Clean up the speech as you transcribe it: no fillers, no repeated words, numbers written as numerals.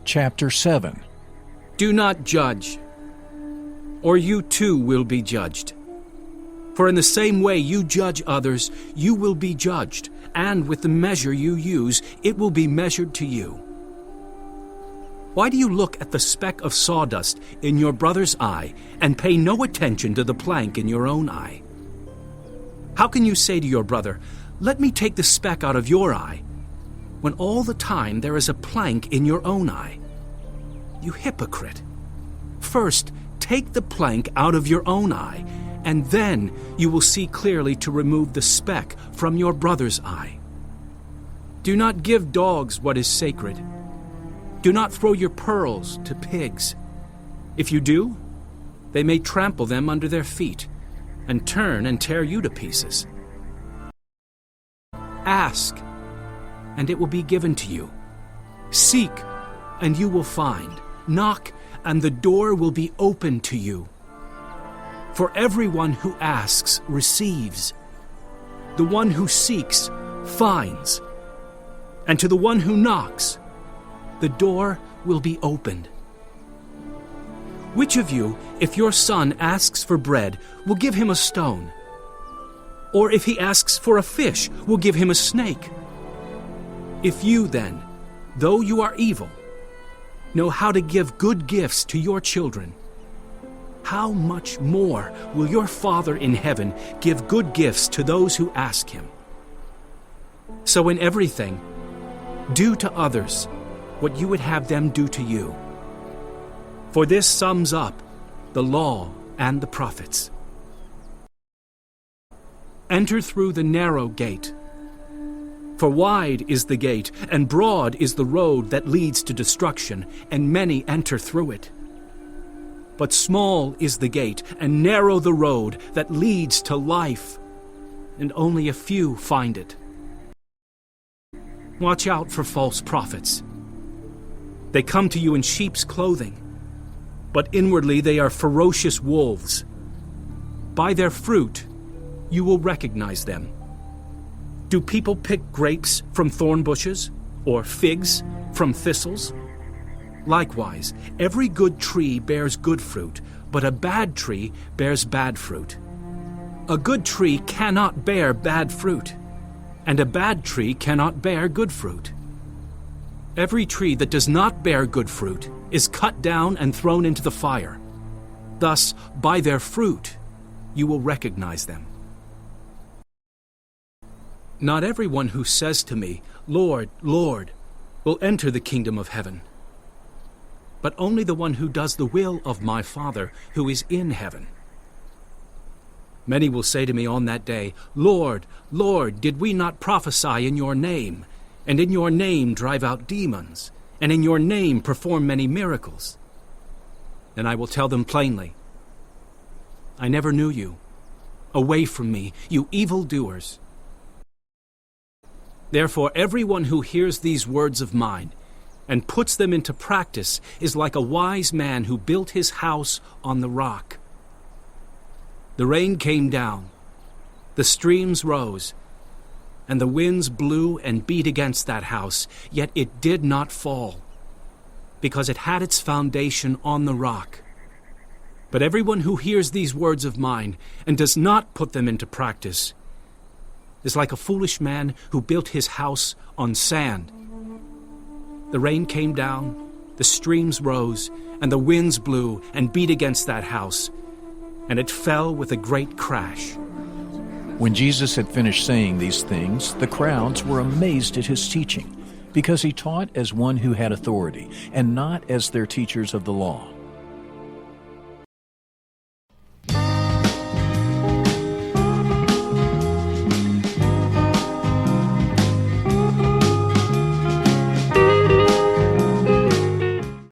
chapter 7. Do not judge, or you too will be judged. For in the same way you judge others, you will be judged, and with the measure you use, it will be measured to you. Why do you look at the speck of sawdust in your brother's eye and pay no attention to the plank in your own eye? How can you say to your brother, "Let me take the speck out of your eye," when all the time there is a plank in your own eye? You hypocrite! First, take the plank out of your own eye, and then you will see clearly to remove the speck from your brother's eye. Do not give dogs what is sacred. Do not throw your pearls to pigs. If you do, they may trample them under their feet and turn and tear you to pieces. Ask, and it will be given to you. Seek, and you will find. Knock, and the door will be opened to you. For everyone who asks receives. The one who seeks finds. And to the one who knocks, the door will be opened. Which of you, if your son asks for bread, will give him a stone? Or if he asks for a fish, will give him a snake? If you then, though you are evil, know how to give good gifts to your children, how much more will your Father in heaven give good gifts to those who ask him? So in everything, do to others what you would have them do to you. For this sums up the law and the prophets. Enter through the narrow gate. For wide is the gate, and broad is the road that leads to destruction, and many enter through it. But small is the gate, and narrow the road that leads to life, and only a few find it. Watch out for false prophets. They come to you in sheep's clothing, but inwardly they are ferocious wolves. By their fruit you will recognize them. Do people pick grapes from thorn bushes, or figs from thistles? Likewise, every good tree bears good fruit, but a bad tree bears bad fruit. A good tree cannot bear bad fruit, and a bad tree cannot bear good fruit. Every tree that does not bear good fruit is cut down and thrown into the fire. Thus, by their fruit, you will recognize them. Not everyone who says to me, "Lord, Lord," will enter the kingdom of heaven, but only the one who does the will of my Father who is in heaven. Many will say to me on that day, "Lord, Lord, did we not prophesy in your name, and in your name drive out demons, and in your name perform many miracles?" Then I will tell them plainly, "I never knew you. Away from me, you evildoers." Therefore, everyone who hears these words of mine and puts them into practice is like a wise man who built his house on the rock. The rain came down, the streams rose, and the winds blew and beat against that house, yet it did not fall, because it had its foundation on the rock. But everyone who hears these words of mine and does not put them into practice is like a foolish man who built his house on sand. The rain came down, the streams rose, and the winds blew and beat against that house, and it fell with a great crash. When Jesus had finished saying these things, the crowds were amazed at his teaching, because he taught as one who had authority, and not as their teachers of the law.